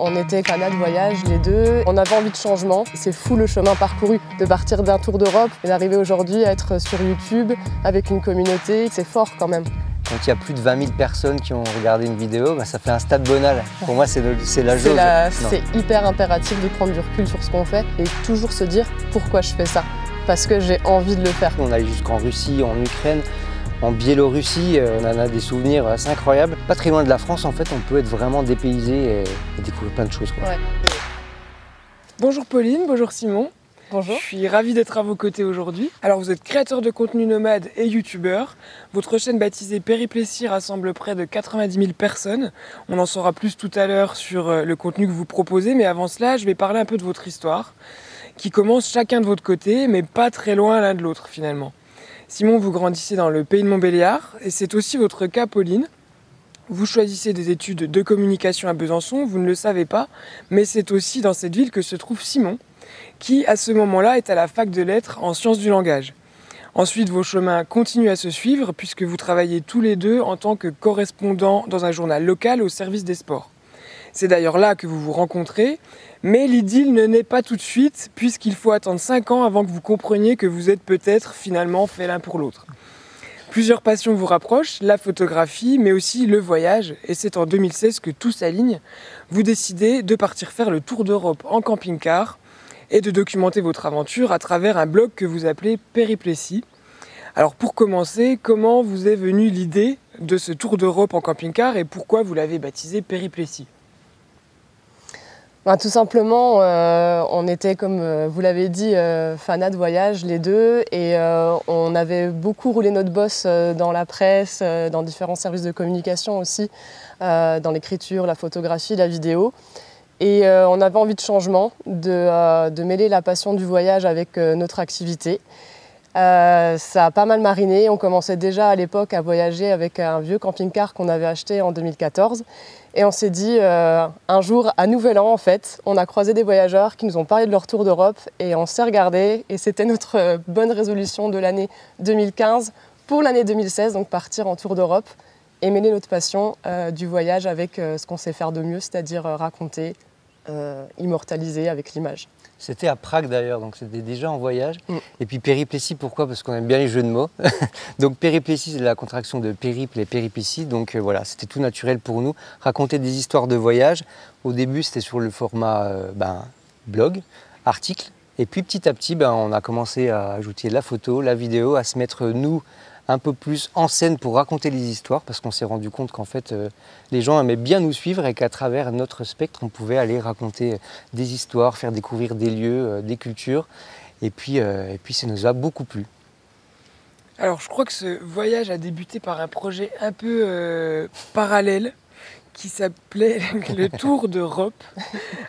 On était fanats de voyage les deux, on avait envie de changement. C'est fou le chemin parcouru, de partir d'un tour d'Europe et d'arriver aujourd'hui à être sur YouTube avec une communauté, c'est fort quand même. Quand il y a plus de 20 000 personnes qui ont regardé une vidéo, ça fait un stade bonal. Pour moi, c'est la jauge. C'est hyper impératif de prendre du recul sur ce qu'on fait et toujours se dire pourquoi je fais ça. Parce que j'ai envie de le faire. On allait jusqu'en Russie, en Ukraine, en Biélorussie, on en a des souvenirs assez incroyables. Pas très loin de la France, en fait, on peut être vraiment dépaysé et découvrir plein de choses. Ouais. Bonjour Pauline, bonjour Simon. Bonjour. Je suis ravie d'être à vos côtés aujourd'hui. Alors vous êtes créateur de contenu nomade et youtubeur. Votre chaîne baptisée Périplessis rassemble près de 90 000 personnes. On en saura plus tout à l'heure sur le contenu que vous proposez, mais avant cela, je vais parler un peu de votre histoire, qui commence chacun de votre côté, mais pas très loin l'un de l'autre finalement. Simon, vous grandissez dans le pays de Montbéliard, et c'est aussi votre cas, Pauline. Vous choisissez des études de communication à Besançon, vous ne le savez pas, mais c'est aussi dans cette ville que se trouve Simon, qui à ce moment-là est à la fac de lettres en sciences du langage. Ensuite, vos chemins continuent à se suivre, puisque vous travaillez tous les deux en tant que correspondants dans un journal local au service des sports. C'est d'ailleurs là que vous vous rencontrez, mais l'idylle ne naît pas tout de suite, puisqu'il faut attendre 5 ans avant que vous compreniez que vous êtes peut-être finalement fait l'un pour l'autre. Plusieurs passions vous rapprochent, la photographie, mais aussi le voyage, et c'est en 2016 que tout s'aligne. Vous décidez de partir faire le tour d'Europe en camping-car et de documenter votre aventure à travers un blog que vous appelez Périplessis. Alors pour commencer, comment vous est venue l'idée de ce tour d'Europe en camping-car et pourquoi vous l'avez baptisé Périplessis ? Tout simplement, on était, comme vous l'avez dit, fanats de voyage les deux et on avait beaucoup roulé notre bosse dans la presse, dans différents services de communication aussi, dans l'écriture, la photographie, la vidéo. Et on avait envie de changement, de mêler la passion du voyage avec notre activité. Ça a pas mal mariné, on commençait déjà à l'époque à voyager avec un vieux camping-car qu'on avait acheté en 2014. Et on s'est dit, un jour, à Nouvel An en fait, on a croisé des voyageurs qui nous ont parlé de leur tour d'Europe et on s'est regardé et c'était notre bonne résolution de l'année 2015 pour l'année 2016, donc partir en tour d'Europe et mêler notre passion du voyage avec ce qu'on sait faire de mieux, c'est-à-dire raconter, immortaliser avec l'image. C'était à Prague d'ailleurs, donc c'était déjà en voyage. Et puis Périplessis, pourquoi? Parce qu'on aime bien les jeux de mots. Donc Périplessis, c'est la contraction de périple et péripéties. Donc voilà, c'était tout naturel pour nous. Raconter des histoires de voyage. Au début, c'était sur le format blog, article. Et puis petit à petit, on a commencé à ajouter la photo, la vidéo, à se mettre nous un peu plus en scène pour raconter les histoires, parce qu'on s'est rendu compte qu'en fait, les gens aimaient bien nous suivre et qu'à travers notre spectre, on pouvait aller raconter des histoires, faire découvrir des lieux, des cultures. Et puis ça nous a beaucoup plu. Alors, je crois que ce voyage a débuté par un projet un peu parallèle qui s'appelait le Tour d'Europe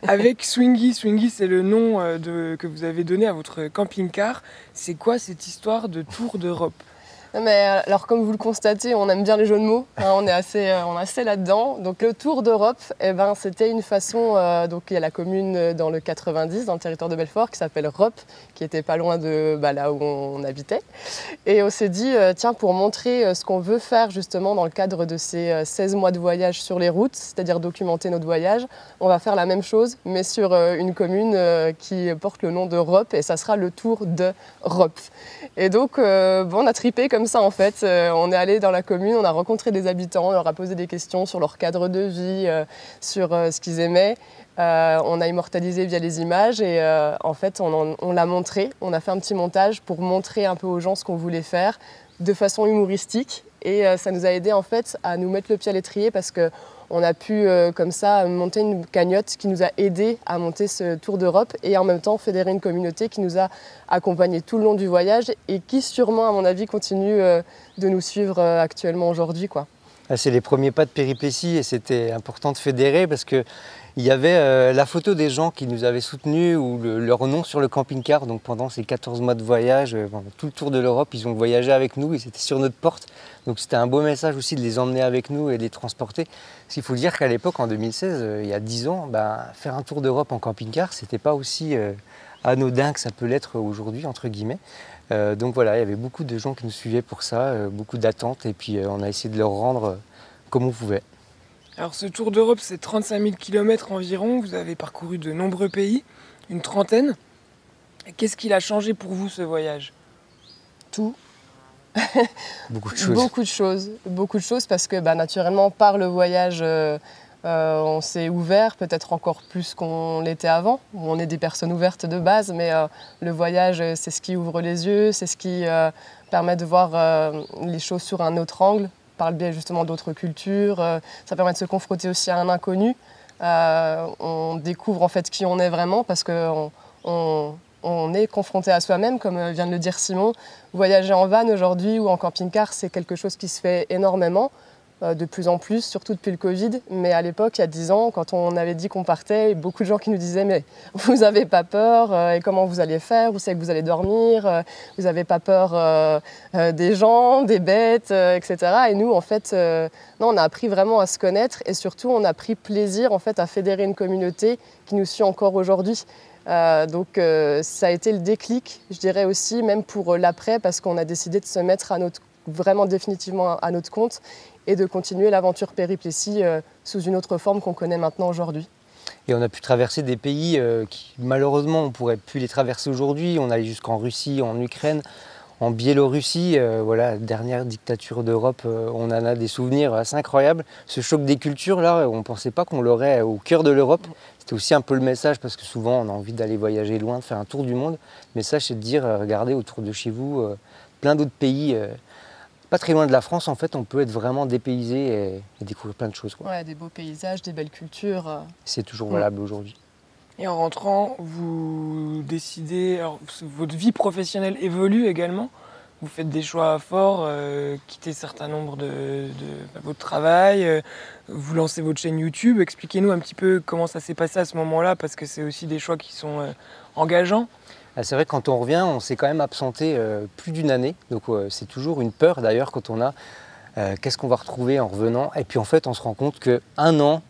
avec Swingy. Swingy, c'est le nom que vous avez donné à votre camping-car. C'est quoi cette histoire de Tour d'Europe ? Mais alors comme vous le constatez, on aime bien les jeux de mots, on est assez là-dedans. Donc le Tour d'Europe, c'était une façon, donc il y a la commune dans le 90, dans le territoire de Belfort, qui s'appelle Rop, qui était pas loin de là où on habitait. Et on s'est dit, tiens, pour montrer ce qu'on veut faire justement dans le cadre de ces 16 mois de voyage sur les routes, c'est-à-dire documenter notre voyage, on va faire la même chose, mais sur une commune qui porte le nom de Rop, et ça sera le Tour de Rop. Et donc, on a tripé comme ça en fait. On est allé dans la commune, on a rencontré des habitants, on leur a posé des questions sur leur cadre de vie, sur ce qu'ils aimaient. On a immortalisé via les images et en fait, on l'a montré. On a fait un petit montage pour montrer un peu aux gens ce qu'on voulait faire de façon humoristique. Et ça nous a aidé en fait à nous mettre le pied à l'étrier parce que on a pu comme ça monter une cagnotte qui nous a aidé à monter ce Tour d'Europe et en même temps fédérer une communauté qui nous a accompagnés tout le long du voyage et qui sûrement à mon avis continue de nous suivre actuellement aujourd'hui, quoi. C'est les premiers pas de Périplessis et c'était important de fédérer parce que il y avait la photo des gens qui nous avaient soutenus ou leur nom sur le camping-car. Donc pendant ces 14 mois de voyage, pendant tout le tour de l'Europe, ils ont voyagé avec nous et c'était sur notre porte. Donc c'était un beau message aussi de les emmener avec nous et de les transporter. Parce qu'il faut dire qu'à l'époque, en 2016, il y a 10 ans, faire un tour d'Europe en camping-car, c'était pas aussi anodin que ça peut l'être aujourd'hui, entre guillemets. Donc voilà, il y avait beaucoup de gens qui nous suivaient pour ça, beaucoup d'attentes et puis on a essayé de leur rendre comme on pouvait. Alors ce tour d'Europe, c'est 35 000 km environ. Vous avez parcouru de nombreux pays, une trentaine. Qu'est-ce qu'il a changé pour vous ce voyage? Tout. Beaucoup de choses. Beaucoup de choses parce que naturellement, par le voyage, on s'est ouvert, peut-être encore plus qu'on l'était avant. On est des personnes ouvertes de base, mais le voyage, c'est ce qui ouvre les yeux, c'est ce qui permet de voir les choses sur un autre angle, par le biais justement d'autres cultures. Ça permet de se confronter aussi à un inconnu. On découvre en fait qui on est vraiment parce qu'on on est confronté à soi-même, comme vient de le dire Simon. Voyager en van aujourd'hui ou en camping-car, c'est quelque chose qui se fait énormément, de plus en plus, surtout depuis le Covid. Mais à l'époque, il y a 10 ans, quand on avait dit qu'on partait, il y a beaucoup de gens qui nous disaient « mais vous n'avez pas peur et comment vous allez faire? Où c'est que vous allez dormir? Vous n'avez pas peur des gens, des bêtes, etc. » Et nous, en fait, non, on a appris vraiment à se connaître et surtout, on a pris plaisir en fait, à fédérer une communauté qui nous suit encore aujourd'hui. Donc ça a été le déclic, je dirais aussi, même pour l'après, parce qu'on a décidé de se mettre vraiment définitivement à notre compte et de continuer l'aventure périplessis sous une autre forme qu'on connaît maintenant aujourd'hui. Et on a pu traverser des pays qui, malheureusement, on ne pourrait plus les traverser aujourd'hui. On allait jusqu'en Russie, en Ukraine, en Biélorussie, voilà, dernière dictature d'Europe. On en a des souvenirs assez incroyables. Ce choc des cultures, là, on ne pensait pas qu'on l'aurait au cœur de l'Europe. C'était aussi un peu le message, parce que souvent, on a envie d'aller voyager loin, de faire un tour du monde. Le message, c'est de dire, regardez autour de chez vous, plein d'autres pays. Pas très loin de la France, en fait, on peut être vraiment dépaysé et découvrir plein de choses, quoi. Ouais, des beaux paysages, des belles cultures. C'est toujours valable aujourd'hui. Et en rentrant, vous décidez, alors, votre vie professionnelle évolue également. Vous faites des choix forts, quittez certains nombres de votre travail, vous lancez votre chaîne YouTube. Expliquez-nous un petit peu comment ça s'est passé à ce moment-là, parce que c'est aussi des choix qui sont engageants. C'est vrai que quand on revient, on s'est quand même absenté plus d'une année. Donc c'est toujours une peur d'ailleurs quand on a qu'est-ce qu'on va retrouver en revenant. Et puis en fait, on se rend compte qu'un an,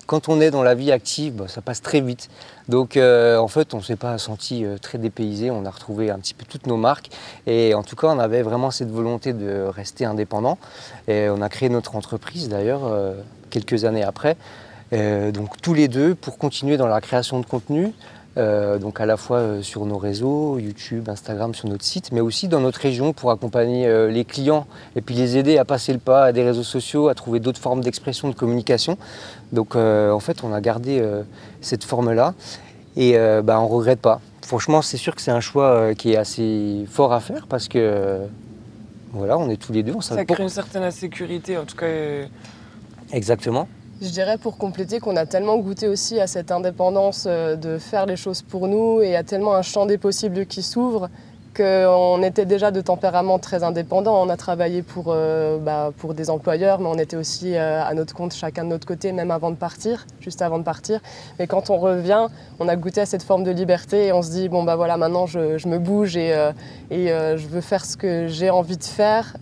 quand on est dans la vie active, ça passe très vite. Donc en fait, on ne s'est pas senti très dépaysé. On a retrouvé un petit peu toutes nos marques. Et en tout cas, on avait vraiment cette volonté de rester indépendant. Et on a créé notre entreprise d'ailleurs quelques années après. Donc tous les deux pour continuer dans la création de contenu. Donc à la fois sur nos réseaux, YouTube, Instagram, sur notre site, mais aussi dans notre région pour accompagner les clients et puis les aider à passer le pas à des réseaux sociaux, à trouver d'autres formes d'expression, de communication. Donc en fait, on a gardé cette forme-là et on ne regrette pas. Franchement, c'est sûr que c'est un choix qui est assez fort à faire parce que voilà, on est tous les deux. Ça crée une certaine insécurité, en tout cas. Exactement. Je dirais pour compléter qu'on a tellement goûté aussi à cette indépendance de faire les choses pour nous et à tellement un champ des possibles qui s'ouvre qu'on était déjà de tempérament très indépendant. On a travaillé pour des employeurs, mais on était aussi à notre compte, chacun de notre côté, même avant de partir, juste avant de partir. Mais quand on revient, on a goûté à cette forme de liberté et on se dit, bon bah voilà, maintenant je me bouge et je veux faire ce que j'ai envie de faire.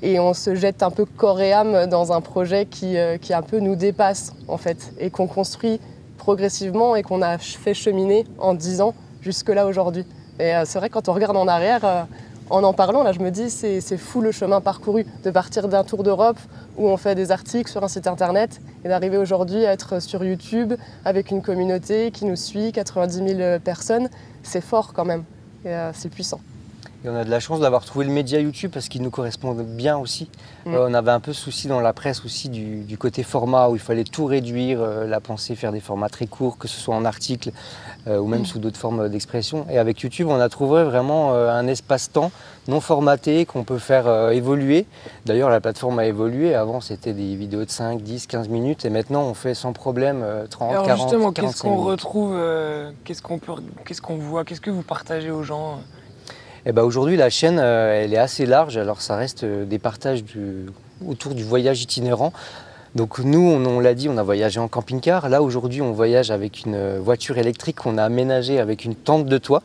Et on se jette un peu corps et âme dans un projet qui un peu nous dépasse en fait et qu'on construit progressivement et qu'on a fait cheminer en 10 ans jusque là aujourd'hui. Et c'est vrai que quand on regarde en arrière, en parlant, là je me dis c'est fou le chemin parcouru de partir d'un tour d'Europe où on fait des articles sur un site internet et d'arriver aujourd'hui à être sur YouTube avec une communauté qui nous suit, 90 000 personnes. C'est fort quand même et c'est puissant. Et on a de la chance d'avoir trouvé le média YouTube parce qu'il nous correspond bien aussi. On avait un peu souci dans la presse aussi du côté format où il fallait tout réduire, la pensée, faire des formats très courts, que ce soit en article ou même sous d'autres formes d'expression. Et avec YouTube, on a trouvé vraiment un espace-temps non formaté qu'on peut faire évoluer. D'ailleurs, la plateforme a évolué. Avant, c'était des vidéos de 5, 10, 15 minutes et maintenant, on fait sans problème 30, Alors 40, justement, 45 qu'est-ce qu'on minutes. retrouve, qu'est-ce qu'on voit, qu'est-ce que vous partagez aux gens? Eh ben aujourd'hui, la chaîne, elle est assez large. Alors, ça reste des partages autour du voyage itinérant. Donc nous, on l'a dit, on a voyagé en camping-car. Là, aujourd'hui, on voyage avec une voiture électrique qu'on a aménagée avec une tente de toit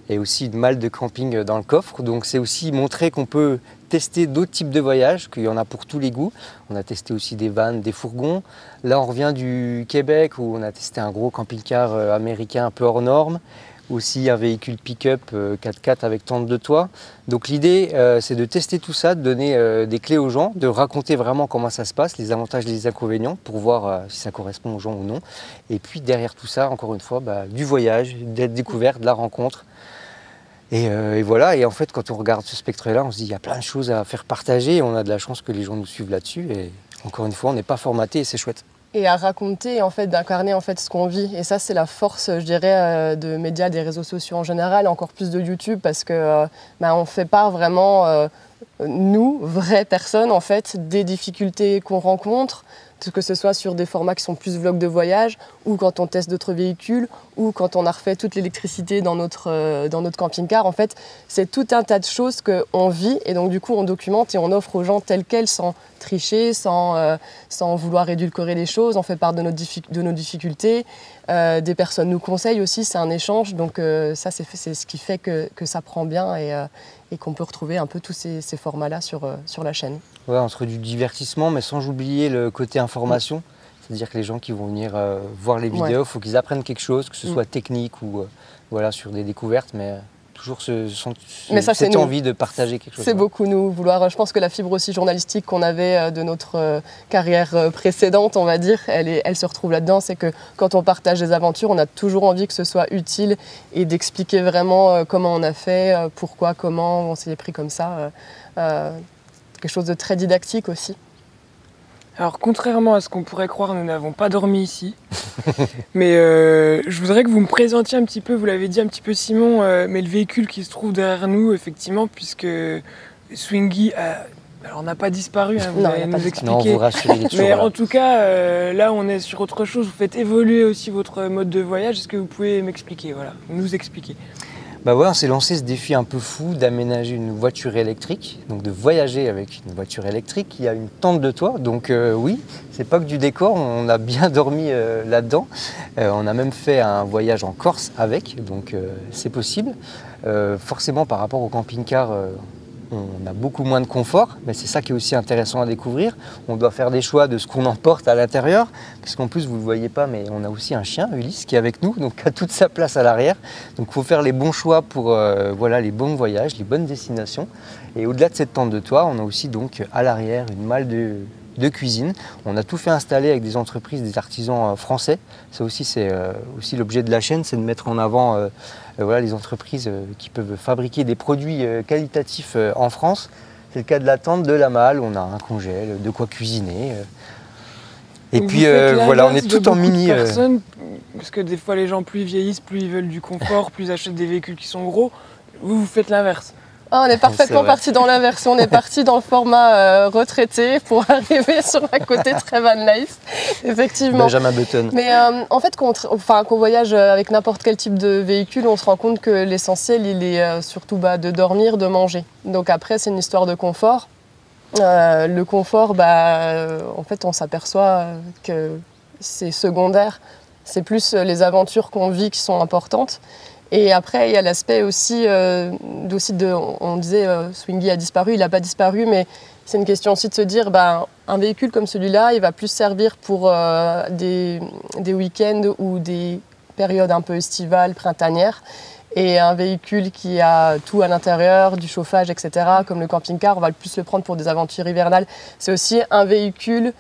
et aussi une malle de camping dans le coffre. Donc c'est aussi montrer qu'on peut tester d'autres types de voyages, qu'il y en a pour tous les goûts. On a testé aussi des vannes, des fourgons. Là, on revient du Québec où on a testé un gros camping-car américain un peu hors norme. aussi un véhicule pick-up 4x4 avec tente de toit. Donc l'idée, c'est de tester tout ça, de donner des clés aux gens, de raconter vraiment comment ça se passe, les avantages et les inconvénients, pour voir si ça correspond aux gens ou non. Et puis derrière tout ça, encore une fois, du voyage, d'être découverte, de la rencontre. Et voilà, et en fait, quand on regarde ce spectre-là, on se dit il y a plein de choses à faire partager, et on a de la chance que les gens nous suivent là-dessus. Et encore une fois, on n'est pas formaté et c'est chouette. Et à raconter, en fait, d'incarner en fait ce qu'on vit. Et ça, c'est la force, je dirais, de médias, des réseaux sociaux en général, encore plus de YouTube, parce que on fait part vraiment, nous, vraies personnes, en fait, des difficultés qu'on rencontre, que ce soit sur des formats qui sont plus vlogs de voyage, ou quand on teste d'autres véhicules, ou quand on a refait toute l'électricité dans notre camping-car. En fait, c'est tout un tas de choses qu'on vit, et donc du coup, on documente et on offre aux gens telles quelles, sans tricher, sans vouloir édulcorer les choses. On fait part de nos difficultés. Des personnes nous conseillent aussi, c'est un échange. Donc ça, c'est ce qui fait que ça prend bien et qu'on peut retrouver un peu tous ces formats-là sur la chaîne. Ouais, entre du divertissement, mais sans oublier le côté information. C'est-à-dire que les gens qui vont venir voir les vidéos, il faut qu'ils apprennent quelque chose, que ce soit technique ou voilà, sur des découvertes, mais toujours cette envie de partager quelque chose. C'est beaucoup nous, vouloir. Je pense que la fibre aussi journalistique qu'on avait de notre carrière précédente, on va dire, elle se retrouve là-dedans. C'est que quand on partage des aventures, on a toujours envie que ce soit utile et d'expliquer vraiment comment on a fait, pourquoi, comment on s'y est pris comme ça. Quelque chose de très didactique aussi. Alors, contrairement à ce qu'on pourrait croire, nous n'avons pas dormi ici. Mais je voudrais que vous me présentiez un petit peu, vous l'avez dit un petit peu Simon, mais le véhicule qui se trouve derrière nous, effectivement, puisque Swingy n'a pas disparu, hein, vous allez nous expliquer. Non, vous rassurez, il est toujours mais là. en tout cas, là, on est sur autre chose. Vous faites évoluer aussi votre mode de voyage. Est-ce que vous pouvez m'expliquer, voilà, nous expliquer? On s'est lancé ce défi un peu fou d'aménager une voiture électrique, donc de voyager avec une voiture électrique qui a une tente de toit. Donc oui, c'est pas que du décor, on a bien dormi là-dedans. On a même fait un voyage en Corse avec, donc c'est possible. Forcément, par rapport au camping-car, on a beaucoup moins de confort, mais c'est ça qui est aussi intéressant à découvrir. On doit faire des choix de ce qu'on emporte à l'intérieur, parce qu'en plus, vous ne le voyez pas, mais on a aussi un chien, Ulysse, qui est avec nous, donc a toute sa place à l'arrière. Donc il faut faire les bons choix pour les bons voyages, les bonnes destinations. Et au-delà de cette tente de toit, on a aussi donc à l'arrière une malle de cuisine. On a tout fait installer avec des entreprises, des artisans français. Ça aussi, c'est aussi l'objet de la chaîne, c'est de mettre en avant les entreprises qui peuvent fabriquer des produits qualitatifs en France. C'est le cas de la tente, de la malle, on a un congèle, de quoi cuisiner. Et donc puis voilà, on est tout en mini. Parce que des fois les gens plus ils vieillissent, plus ils veulent du confort, plus ils achètent des véhicules qui sont gros. Vous faites l'inverse. On est parfaitement parti dans l'inversion, on est parti dans le format retraité pour arriver sur un côté très van life, effectivement. Benjamin Button. Mais en fait, qu'on voyage avec n'importe quel type de véhicule, on se rend compte que l'essentiel, il est surtout de dormir, de manger. Donc après, c'est une histoire de confort. Le confort, en fait, on s'aperçoit que c'est secondaire. C'est plus les aventures qu'on vit qui sont importantes. Et après, il y a l'aspect aussi, on disait Swingy a disparu, il n'a pas disparu, mais c'est une question aussi de se dire, un véhicule comme celui-là, il va plus servir pour des week-ends ou des périodes un peu estivales, printanières. Et un véhicule qui a tout à l'intérieur, du chauffage, etc., comme le camping-car, on va plus le prendre pour des aventures hivernales. C'est aussi un véhicule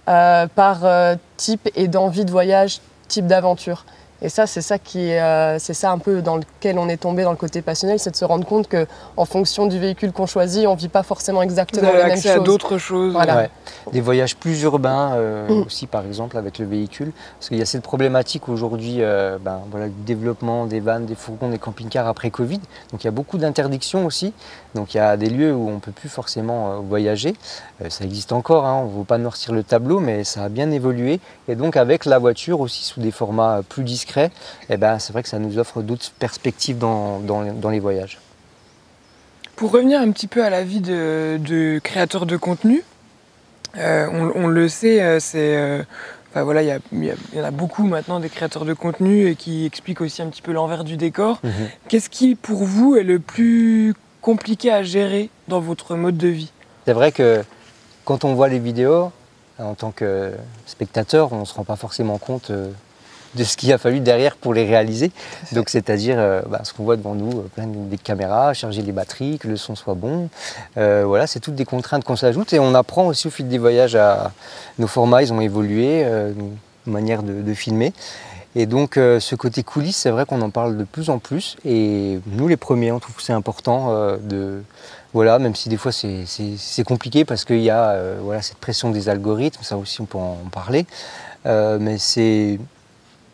par type et d'envie de voyage, type d'aventure. Et ça, c'est ça un peu dans lequel on est tombé dans le côté passionnel, c'est de se rendre compte qu'en fonction du véhicule qu'on choisit, on ne vit pas forcément exactement les mêmes choses. Vous avez accès à d'autres choses. Voilà. Ouais. Des voyages plus urbains aussi, par exemple, avec le véhicule. Parce qu'il y a cette problématique aujourd'hui du développement des vannes, des fourgons, des camping-cars après Covid. Donc il y a beaucoup d'interdictions aussi. Donc il y a des lieux où on ne peut plus forcément voyager. Ça existe encore, on ne veut pas noircir le tableau, mais ça a bien évolué. Et donc avec la voiture aussi, sous des formats plus discrets, c'est vrai que ça nous offre d'autres perspectives dans les voyages. Pour revenir un petit peu à la vie de créateur de contenu, on le sait, il y en a beaucoup maintenant des créateurs de contenu et qui expliquent aussi un petit peu l'envers du décor. Qu'est-ce qui, pour vous, est le plus compliqué à gérer dans votre mode de vie? C'est vrai que quand on voit les vidéos, en tant que spectateur, on ne se rend pas forcément compte de ce qu'il a fallu derrière pour les réaliser. Donc c'est-à-dire ce qu'on voit devant nous, plein des caméras, charger les batteries, que le son soit bon. Voilà, c'est toutes des contraintes qu'on s'ajoute et on apprend aussi au fil des voyages nos formats, ils ont évolué, nos manières de filmer. Et donc ce côté coulisses, c'est vrai qu'on en parle de plus en plus et nous les premiers, on trouve que c'est important voilà, même si des fois c'est compliqué parce qu'il y a cette pression des algorithmes, ça aussi on peut en parler, mais c'est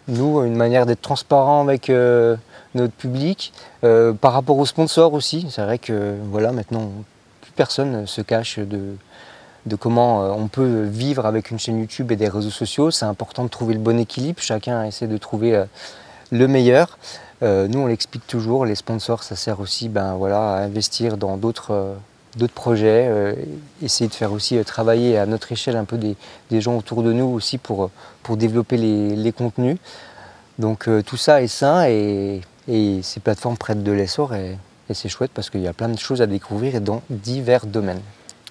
nous une manière d'être transparent avec notre public, par rapport aux sponsors aussi. C'est vrai que voilà, maintenant plus personne se cache de comment on peut vivre avec une chaîne YouTube et des réseaux sociaux. C'est important de trouver le bon équilibre, chacun essaie de trouver le meilleur. Nous on l'explique toujours, les sponsors ça sert aussi à investir dans d'autres projets, essayer de faire aussi travailler à notre échelle un peu des gens autour de nous aussi pour développer les contenus. Donc tout ça est sain et ces plateformes prêtent de l'essor et c'est chouette parce qu'il y a plein de choses à découvrir dans divers domaines.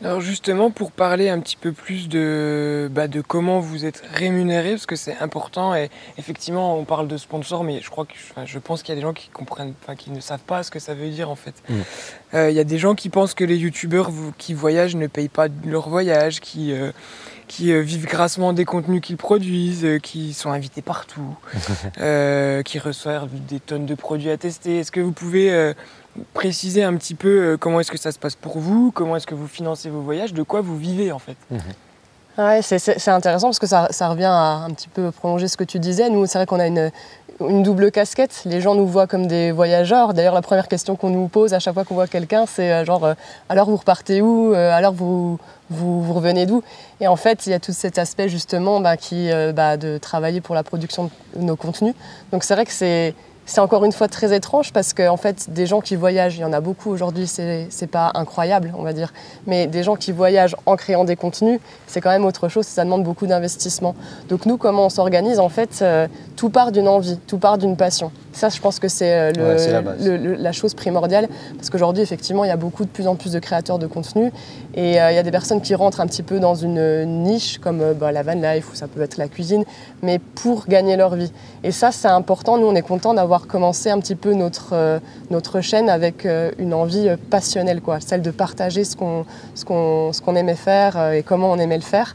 Alors justement, pour parler un petit peu plus de comment vous êtes rémunéré, parce que c'est important, et effectivement on parle de sponsors, mais je pense qu'il y a des gens qui comprennent, qui ne savent pas ce que ça veut dire en fait. Il y a des gens qui pensent que les youtubeurs qui voyagent ne payent pas leur voyage, qui vivent grassement des contenus qu'ils produisent, qui sont invités partout, qui reçoivent des tonnes de produits à tester. Est-ce que vous pouvez préciser un petit peu comment est-ce que ça se passe pour vous, comment est-ce que vous financez vos voyages, de quoi vous vivez en fait? Ouais, c'est intéressant parce que ça revient à un petit peu prolonger ce que tu disais. Nous, c'est vrai qu'on a une double casquette. Les gens nous voient comme des voyageurs. D'ailleurs, la première question qu'on nous pose à chaque fois qu'on voit quelqu'un, c'est alors vous repartez où? Alors vous revenez d'où? Et en fait, il y a tout cet aspect justement de travailler pour la production de nos contenus. Donc c'est vrai que c'est encore une fois très étrange parce qu'en fait, des gens qui voyagent, il y en a beaucoup aujourd'hui, c'est pas incroyable, on va dire, mais des gens qui voyagent en créant des contenus, c'est quand même autre chose, ça demande beaucoup d'investissement. Donc nous, comment on s'organise? En fait, tout part d'une envie, tout part d'une passion. Ça, je pense que c'est la chose primordiale parce qu'aujourd'hui, effectivement, il y a de plus en plus de créateurs de contenu et il y a des personnes qui rentrent un petit peu dans une niche comme la van life ou ça peut être la cuisine, mais pour gagner leur vie. Et ça, c'est important. Nous, on est contents d'avoir commencé un petit peu notre chaîne avec une envie passionnelle, celle de partager ce qu'on aimait faire et comment on aimait le faire.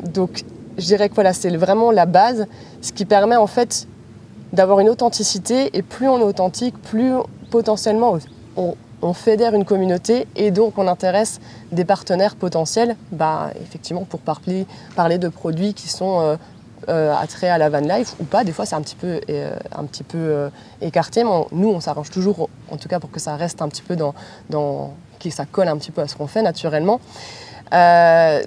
Donc, je dirais que c'est vraiment la base, ce qui permet en fait d'avoir une authenticité, et plus on est authentique, plus potentiellement on fédère une communauté et donc on intéresse des partenaires potentiels, effectivement pour parler de produits qui sont attrait à la van life ou pas. Des fois c'est un petit peu écarté, mais nous on s'arrange toujours, en tout cas pour que ça reste un petit peu que ça colle un petit peu à ce qu'on fait naturellement.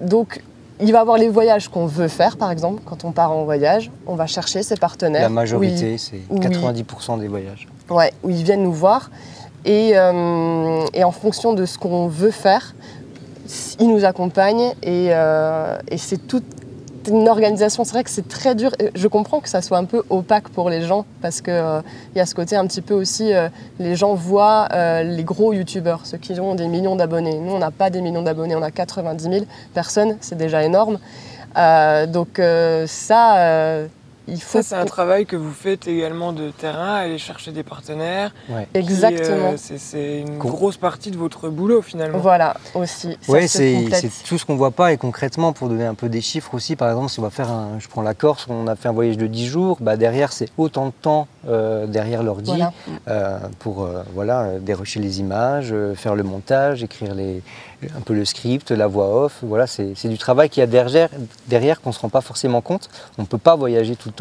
Donc il va y avoir les voyages qu'on veut faire, par exemple. Quand on part en voyage, on va chercher ses partenaires. La majorité, c'est 90% des voyages. Ouais, où ils viennent nous voir. Et en fonction de ce qu'on veut faire, ils nous accompagnent. Et c'est toute une organisation. C'est vrai que c'est très dur. Je comprends que ça soit un peu opaque pour les gens, parce qu'il y a ce côté un petit peu aussi, les gens voient les gros youtubeurs, ceux qui ont des millions d'abonnés. Nous, on n'a pas des millions d'abonnés, on a 90 000 personnes, c'est déjà énorme. Donc il faut... Ça, c'est un travail que vous faites également de terrain, aller chercher des partenaires. Ouais. Exactement. C'est une grosse partie de votre boulot finalement. Voilà, aussi. Oui, c'est tout ce qu'on ne voit pas. Et concrètement, pour donner un peu des chiffres aussi, par exemple, si on va faire je prends la Corse, on a fait un voyage de 10 jours, derrière, c'est autant de temps derrière l'ordi pour dérocher les images, faire le montage, écrire un peu le script, la voix off. Voilà, c'est du travail qu'il y a derrière qu'on ne se rend pas forcément compte. On ne peut pas voyager tout le temps.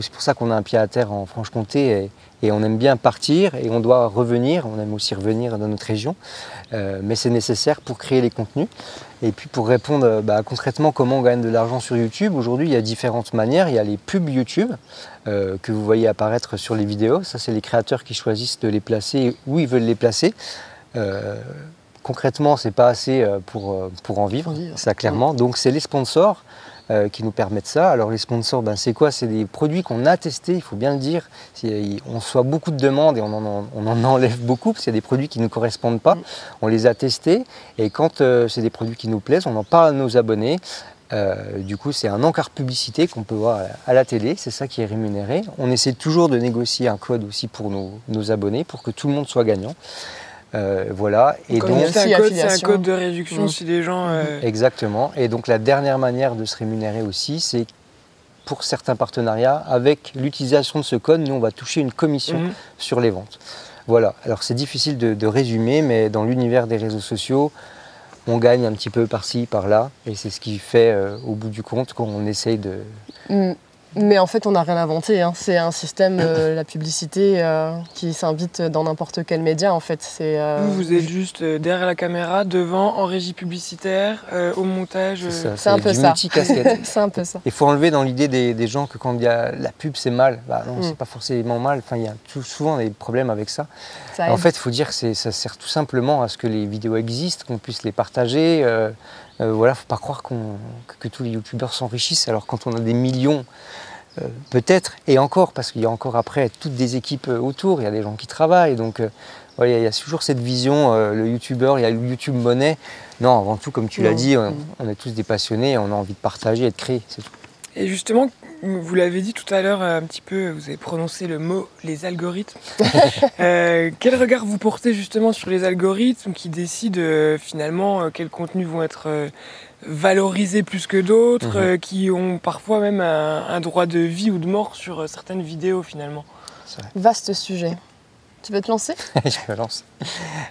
C'est pour ça qu'on a un pied à terre en Franche-Comté et on aime bien partir et on doit revenir. On aime aussi revenir dans notre région, mais c'est nécessaire pour créer les contenus. Et puis pour répondre concrètement comment on gagne de l'argent sur YouTube, aujourd'hui il y a différentes manières. Il y a les pubs YouTube que vous voyez apparaître sur les vidéos. Ça, c'est les créateurs qui choisissent de les placer où ils veulent les placer. Concrètement, c'est pas assez pour en vivre, ça clairement. Donc c'est les sponsors qui nous permettent ça. Alors les sponsors, c'est quoi? C'est des produits qu'on a testés, il faut bien le dire. On reçoit beaucoup de demandes et on en enlève beaucoup parce qu'il y a des produits qui ne nous correspondent pas. On les a testés et quand c'est des produits qui nous plaisent, on en parle à nos abonnés. Du coup, c'est un encart publicité qu'on peut voir à la télé, c'est ça qui est rémunéré. On essaie toujours de négocier un code aussi pour nos abonnés, pour que tout le monde soit gagnant. Voilà. Et donc, c'est un code de réduction si les gens... Exactement. Et donc, la dernière manière de se rémunérer aussi, c'est pour certains partenariats, avec l'utilisation de ce code, nous, on va toucher une commission sur les ventes. Voilà. Alors, c'est difficile de résumer, mais dans l'univers des réseaux sociaux, on gagne un petit peu par-ci, par-là, et c'est ce qui fait, au bout du compte, qu'on essaye de... Mais en fait, on n'a rien inventé. Hein. C'est un système, la publicité, qui s'invite dans n'importe quel média. En fait, vous êtes juste derrière la caméra, devant, en régie publicitaire, au montage. C'est un peu ça. C'est un peu ça. Il faut enlever dans l'idée des gens que quand il y a la pub, c'est mal. Bah non, c'est pas forcément mal. Enfin, il y a souvent des problèmes avec ça. En fait, il faut dire que ça sert tout simplement à ce que les vidéos existent, qu'on puisse les partager. Voilà, faut pas croire que tous les youtubeurs s'enrichissent. Alors quand on a des millions, peut-être, et encore, parce qu'il y a encore après toutes des équipes autour, il y a des gens qui travaillent, donc voilà, il y a toujours cette vision, le youtubeur, il y a le YouTube monnaie. Non, avant tout, comme tu l'as dit, on est tous des passionnés, on a envie de partager et de créer, c'est tout. Et justement, vous l'avez dit tout à l'heure un petit peu, vous avez prononcé le mot les algorithmes. Quel regard vous portez justement sur les algorithmes qui décident finalement quels contenus vont être valorisés plus que d'autres, qui ont parfois même un droit de vie ou de mort sur certaines vidéos finalement? Vaste sujet. Tu veux te lancer? Je me lance.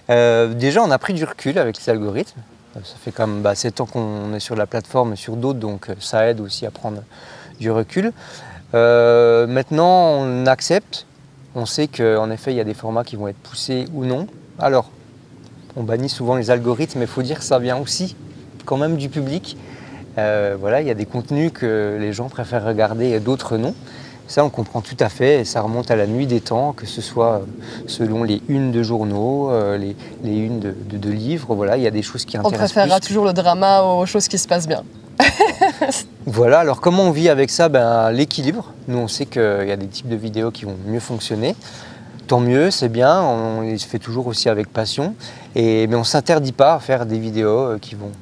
Déjà, on a pris du recul avec les algorithmes. Ça fait quand même 7 ans qu'on est sur la plateforme, sur d'autres, donc ça aide aussi à prendre du recul. Maintenant, on accepte. On sait qu'en effet, il y a des formats qui vont être poussés ou non. Alors, on bannit souvent les algorithmes, mais il faut dire que ça vient aussi quand même du public. Voilà, il y a des contenus que les gens préfèrent regarder et d'autres non. Ça, on comprend tout à fait, et ça remonte à la nuit des temps, que ce soit selon les unes de journaux, les unes de livres. Voilà, il y a des choses qui intéressent plus. On préférera toujours le drama aux choses qui se passent bien. Voilà, alors comment on vit avec ça? L'équilibre. Nous, on sait qu'il y a des types de vidéos qui vont mieux fonctionner. Tant mieux, c'est bien, on les fait toujours aussi avec passion. Mais on ne s'interdit pas à faire des vidéos qui vont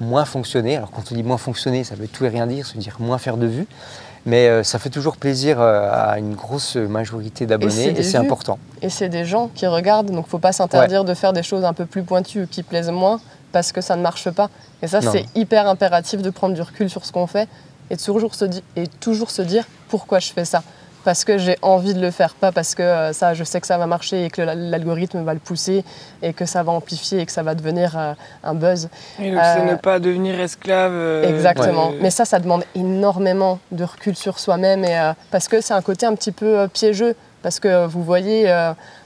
moins fonctionner. Alors quand on dit moins fonctionner, ça veut tout et rien dire, se dire moins faire de vues. Mais ça fait toujours plaisir à une grosse majorité d'abonnés et c'est important. Et c'est des gens qui regardent, donc il ne faut pas s'interdire de faire des choses un peu plus pointues ou qui plaisent moins parce que ça ne marche pas. Et ça, c'est hyper impératif de prendre du recul sur ce qu'on fait et de toujours se dire pourquoi je fais ça. Parce que j'ai envie de le faire, pas parce que je sais que ça va marcher et que l'algorithme va le pousser et que ça va amplifier et que ça va devenir un buzz. Et donc c'est ne pas devenir esclave. Exactement. Mais ça demande énormément de recul sur soi-même parce que c'est un côté un petit peu piégeux. Parce que vous voyez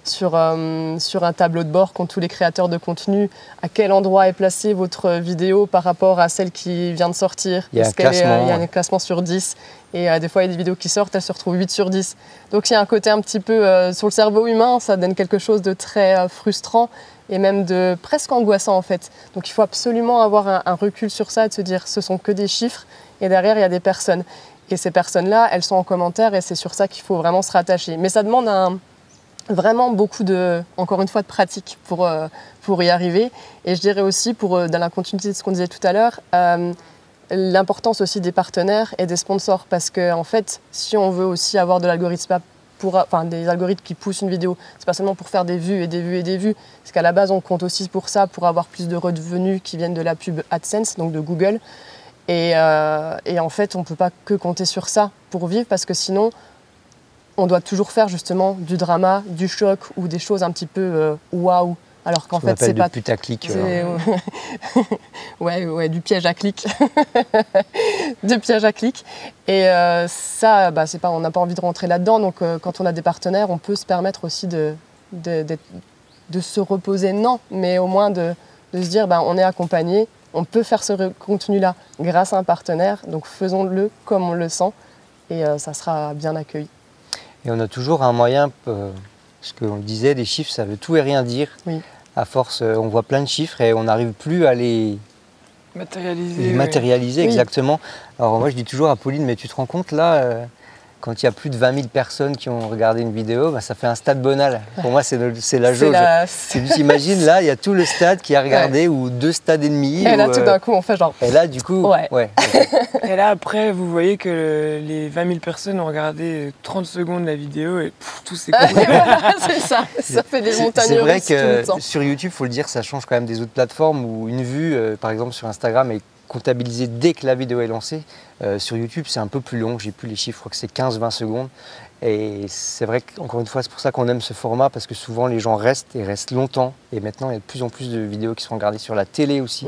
sur un tableau de bord qu'ont tous les créateurs de contenu, à quel endroit est placée votre vidéo par rapport à celle qui vient de sortir. Il y a un classement. Il y a un classement sur 10. Et des fois, il y a des vidéos qui sortent, elles se retrouvent 8 sur 10. Donc il y a un côté un petit peu sur le cerveau humain, ça donne quelque chose de très frustrant et même de presque angoissant en fait. Donc il faut absolument avoir un recul sur ça et de se dire ce sont que des chiffres et derrière il y a des personnes. Et ces personnes-là, elles sont en commentaire et c'est sur ça qu'il faut vraiment se rattacher. Mais ça demande vraiment beaucoup encore une fois, de pratique pour y arriver. Et je dirais aussi, dans la continuité de ce qu'on disait tout à l'heure, l'importance aussi des partenaires et des sponsors. Parce qu'en fait, si on veut aussi avoir de l'algorithme, des algorithmes qui poussent une vidéo, c'est pas seulement pour faire des vues et des vues et des vues. Parce qu'à la base, on compte aussi pour ça, pour avoir plus de revenus qui viennent de la pub AdSense, donc de Google. Et en fait, on ne peut pas que compter sur ça pour vivre parce que sinon, on doit toujours faire justement du drama, du choc ou des choses un petit peu waouh. Alors qu'en fait, c'est pas du putaclic. Ouais, du piège à clic. Du piège à clic. Et ça, c'est pas, on n'a pas envie de rentrer là-dedans. Donc, quand on a des partenaires, on peut se permettre aussi de se reposer. Non, mais au moins de se dire, on est accompagné. On peut faire ce contenu-là grâce à un partenaire, donc faisons-le comme on le sent et ça sera bien accueilli. Et on a toujours un moyen, parce qu'on le disait, les chiffres, ça veut tout et rien dire. Oui. À force, on voit plein de chiffres et on n'arrive plus à les matérialiser. Matérialiser, exactement. Alors moi, je dis toujours à Pauline, mais tu te rends compte là, quand il y a plus de 20 000 personnes qui ont regardé une vidéo, bah, ça fait un stade bonal. Pour moi, c'est la jauge. T'imagines, là, il y a tout le stade qui a regardé, ou 2 stades et demi. Et là, tout d'un coup, on fait genre... Et là, du coup, ouais. Et là, après, vous voyez que les 20 000 personnes ont regardé 30 secondes la vidéo et tout s'est coupé. Voilà, c'est ça. Ça fait des montagnes C'est vrai russes tout le temps. que sur YouTube, il faut le dire, ça change quand même des autres plateformes où une vue, par exemple sur Instagram, est comptabilisée dès que la vidéo est lancée. Sur YouTube, c'est un peu plus long, j'ai plus les chiffres, je crois que c'est 15-20 secondes. Et c'est vrai qu'encore une fois, c'est pour ça qu'on aime ce format, parce que souvent les gens restent et restent longtemps. Et maintenant, il y a de plus en plus de vidéos qui sont regardées sur la télé aussi.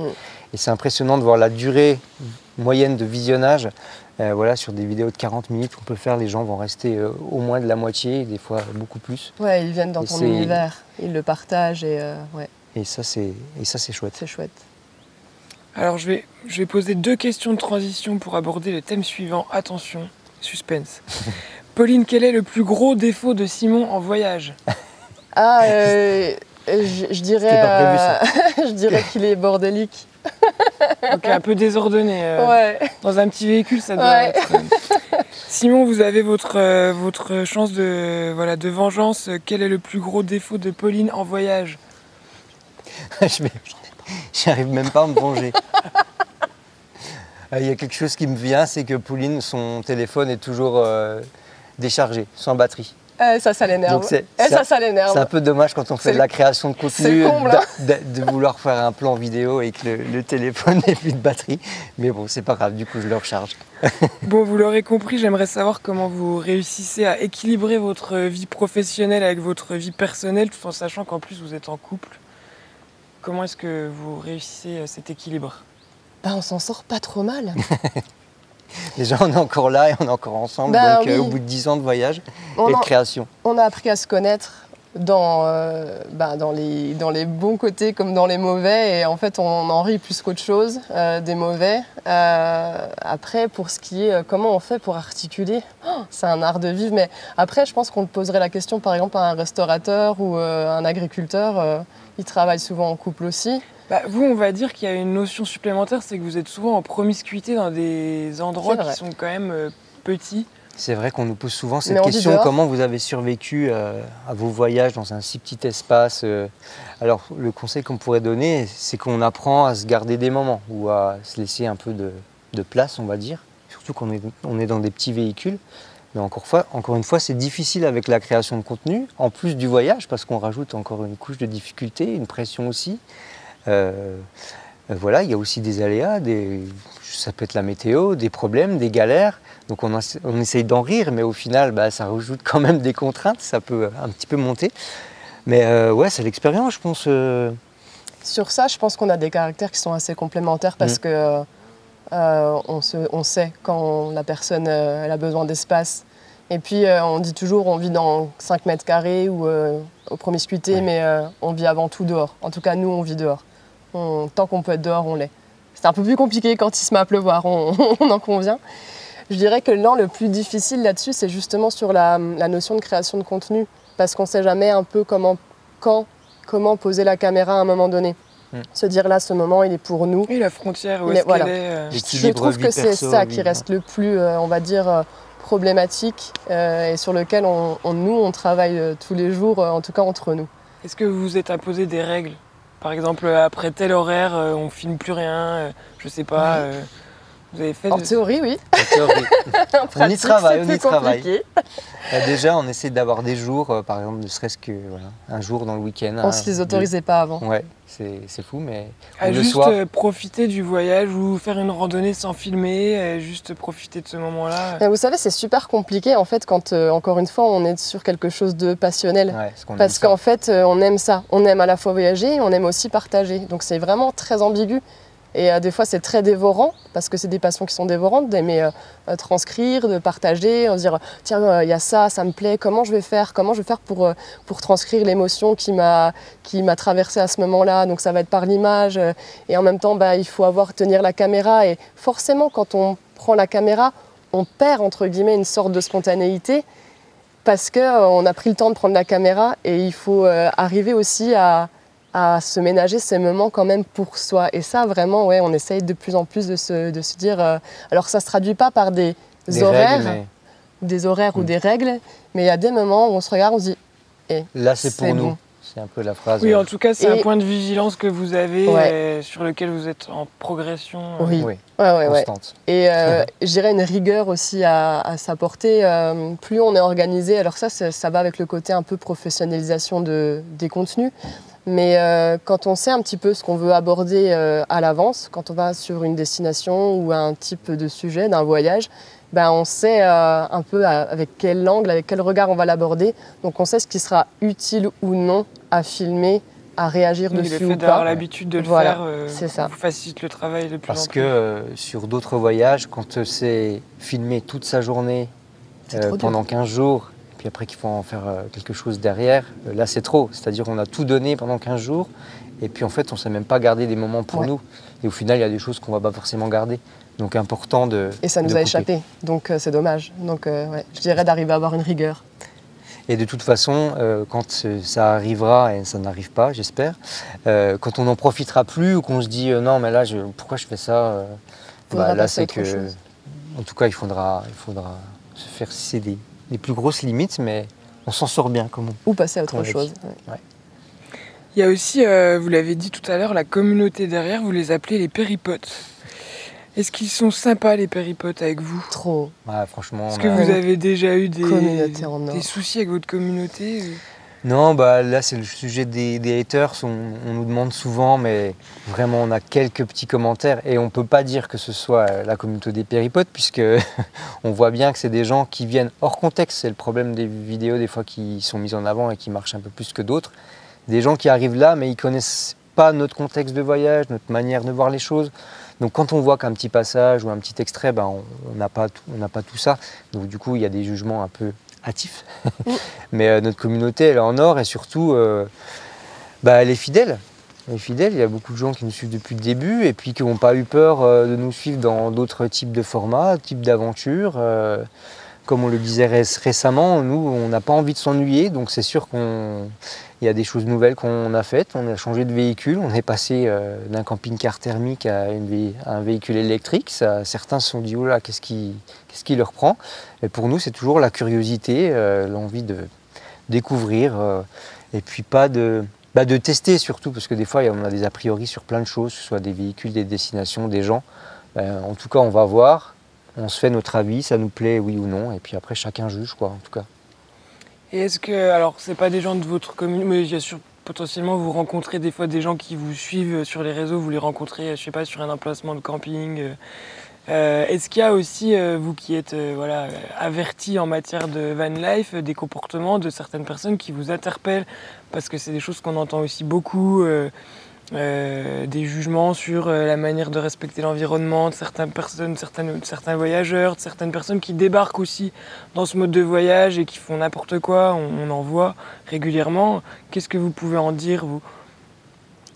Et c'est impressionnant de voir la durée moyenne de visionnage. Voilà, sur des vidéos de 40 minutes, on peut faire, les gens vont rester au moins de la moitié, des fois beaucoup plus. Ouais, ils viennent dans ton univers, ils le partagent et ça, c'est chouette. C'est chouette. Alors je vais poser 2 questions de transition pour aborder le thème suivant. Attention, suspense. Pauline, quel est le plus gros défaut de Simon en voyage? Ah, je dirais, je dirais qu'il est bordélique. Donc un peu désordonné. Ouais. Dans un petit véhicule, ça doit être... Simon, vous avez votre chance de vengeance. Quel est le plus gros défaut de Pauline en voyage? J'arrive même pas à me venger. Il y a quelque chose qui me vient, c'est que Pauline, son téléphone est toujours déchargé, sans batterie. Ça l'énerve. C'est un peu dommage quand on fait de la création de contenu de vouloir faire un plan vidéo et que le téléphone n'ait plus de batterie. Mais bon, c'est pas grave, du coup je le recharge. Bon, vous l'aurez compris, j'aimerais savoir comment vous réussissez à équilibrer votre vie professionnelle avec votre vie personnelle, tout en sachant qu'en plus vous êtes en couple. Comment est-ce que vous réussissez cet équilibre? On s'en sort pas trop mal. Déjà, on est encore là et on est encore ensemble, donc au bout de 10 ans de voyage et de création. On a appris à se connaître dans les bons côtés comme dans les mauvais, et en fait, on en rit plus qu'autre chose des mauvais. Après, pour ce qui est comment on fait pour articuler, c'est un art de vivre, mais après, je pense qu'on poserait la question, par exemple, à un restaurateur ou un agriculteur. Ils travaillent souvent en couple aussi. Vous, on va dire qu'il y a une notion supplémentaire, c'est que vous êtes souvent en promiscuité dans des endroits qui sont quand même petits. C'est vrai qu'on nous pose souvent cette question, comment vous avez survécu à vos voyages dans un si petit espace. Alors, le conseil qu'on pourrait donner, c'est qu'on apprend à se garder des moments ou à se laisser un peu de place, on va dire. Surtout qu'on est dans des petits véhicules. Mais encore une fois, c'est difficile avec la création de contenu, en plus du voyage, parce qu'on rajoute encore une couche de difficulté, une pression aussi. Voilà, il y a aussi des aléas, ça peut être la météo, des problèmes, des galères. Donc on essaye d'en rire, mais au final, ça rajoute quand même des contraintes, ça peut un petit peu monter. Mais ouais, c'est l'expérience, je pense. Sur ça, je pense qu'on a des caractères qui sont assez complémentaires parce que on sait quand la personne elle a besoin d'espace. Et puis on dit toujours on vit dans 5 mètres carrés ou aux promiscuités, mais on vit avant tout dehors. En tout cas, nous, on vit dehors. Tant qu'on peut être dehors, on l'est. C'est un peu plus compliqué quand il se met à pleuvoir, on en convient. Je dirais que le plus difficile là-dessus, c'est justement sur la notion de création de contenu, parce qu'on ne sait jamais un peu comment poser la caméra à un moment donné. Se dire là, ce moment, il est pour nous. Et la frontière, où est-ce qu'elle est Je trouve que c'est ça qui reste le plus, on va dire, problématique et sur lequel nous, on travaille tous les jours, en tout cas entre nous. Est-ce que vous vous êtes imposé des règles? Par exemple, après tel horaire, on filme plus rien, je sais pas. Vous avez fait en théorie, oui. En théorie. On y travaille. Compliqué. Déjà, on essaie d'avoir des jours, par exemple, ne serait-ce que un jour dans le week-end. On ne se les autorisait pas avant. Ouais, c'est fou, mais le juste soir... profiter du voyage ou faire une randonnée sans filmer, juste profiter de ce moment-là. Mais vous savez, c'est super compliqué en fait quand, encore une fois, on est sur quelque chose de passionnel. Parce qu'en fait, on aime ça. On aime à la fois voyager, on aime aussi partager. Donc c'est vraiment très ambigu. Et des fois, c'est très dévorant, parce que c'est des passions qui sont dévorantes, d'aimer transcrire, de partager, de se dire « Tiens, il y a ça, ça me plaît, comment je vais faire pour transcrire l'émotion qui m'a traversée à ce moment-là ?» Donc ça va être par l'image. Et en même temps, il faut tenir la caméra. Et forcément, quand on prend la caméra, on perd, entre guillemets, une sorte de spontanéité, parce qu'on a pris le temps de prendre la caméra. Et il faut arriver aussi à se ménager ces moments quand même pour soi. Et ça, vraiment, on essaye de plus en plus de se dire... alors, ça ne se traduit pas par des horaires, règles, des horaires ou des règles, mais il y a des moments où on se regarde, on se dit là c'est pour nous. Bon. C'est un peu la phrase. Oui, en tout cas, c'est un point de vigilance que vous avez sur lequel vous êtes en progression. Oui, constante. Et je dirais une rigueur aussi à s'apporter. Plus on est organisé, alors ça va avec le côté un peu professionnalisation des contenus. Mais quand on sait un petit peu ce qu'on veut aborder à l'avance, quand on va sur une destination ou un type de sujet, d'un voyage, on sait un peu avec quel angle, avec quel regard on va l'aborder. Donc on sait ce qui sera utile ou non à filmer, à réagir dessus ou pas. Le fait d'avoir l'habitude de le faire, ça vous facilite le travail de plus en plus. Parce que sur d'autres voyages, quand c'est filmé toute sa journée, pendant 15 jours, puis après qu'il faut en faire quelque chose derrière, là c'est trop. C'est-à-dire on a tout donné pendant 15 jours, et puis en fait on ne sait même pas garder des moments pour nous. Et au final il y a des choses qu'on ne va pas forcément garder. Donc important de Et ça nous a échappé, donc c'est dommage. Donc je dirais d'arriver à avoir une rigueur. Et de toute façon, quand ça arrivera, et ça n'arrive pas, j'espère, quand on n'en profitera plus ou qu'on se dit non mais là pourquoi je fais ça, là c'est que, en tout cas il faudra se faire fixer des plus grosses limites, mais on s'en sort bien comme ou passer à autre chose. Ouais. Il y a aussi, vous l'avez dit tout à l'heure, la communauté derrière, vous les appelez les péripotes. Est-ce qu'ils sont sympas les péripotes avec vous? Trop. Ouais, franchement. Est-ce que vous avez déjà eu des soucis avec votre communauté? Non, là c'est le sujet des haters, on nous demande souvent, mais vraiment on a quelques petits commentaires et on ne peut pas dire que ce soit la communauté des péripotes puisque on voit bien que c'est des gens qui viennent hors contexte, c'est le problème des vidéos des fois qui sont mises en avant et qui marchent un peu plus que d'autres. Des gens qui arrivent là mais ils ne connaissent pas notre contexte de voyage, notre manière de voir les choses. Donc quand on voit qu'un petit passage ou un petit extrait, on n'a pas tout ça. Donc du coup, il y a des jugements un peu hâtifs. Mais notre communauté, elle est en or et surtout, elle est fidèle. Elle est fidèle. Il y a beaucoup de gens qui nous suivent depuis le début et puis qui n'ont pas eu peur de nous suivre dans d'autres types de formats, types d'aventures. Comme on le disait récemment, nous, on n'a pas envie de s'ennuyer. Donc c'est sûr qu'il y a des choses nouvelles qu'on a faites. On a changé de véhicule. On est passé d'un camping-car thermique à un véhicule électrique. Certains se sont dit, oh là, qu'est-ce qui leur prend? Et pour nous, c'est toujours la curiosité, l'envie de découvrir. Et puis pas de tester surtout, parce que des fois, on a des a priori sur plein de choses, que ce soit des véhicules, des destinations, des gens. En tout cas, on va voir. On se fait notre avis, ça nous plaît, oui ou non, et puis après chacun juge, quoi, en tout cas. Et est-ce que, alors c'est pas des gens de votre commune, mais bien sûr, potentiellement vous rencontrez des fois des gens qui vous suivent sur les réseaux, vous les rencontrez, je sais pas, sur un emplacement de camping. Est-ce qu'il y a aussi, vous qui êtes avertis en matière de van life, des comportements de certaines personnes qui vous interpellent, parce que c'est des choses qu'on entend aussi beaucoup. Des jugements sur la manière de respecter l'environnement de certaines personnes, certains voyageurs, de certaines personnes qui débarquent aussi dans ce mode de voyage et qui font n'importe quoi, on en voit régulièrement. Qu'est-ce que vous pouvez en dire, vous?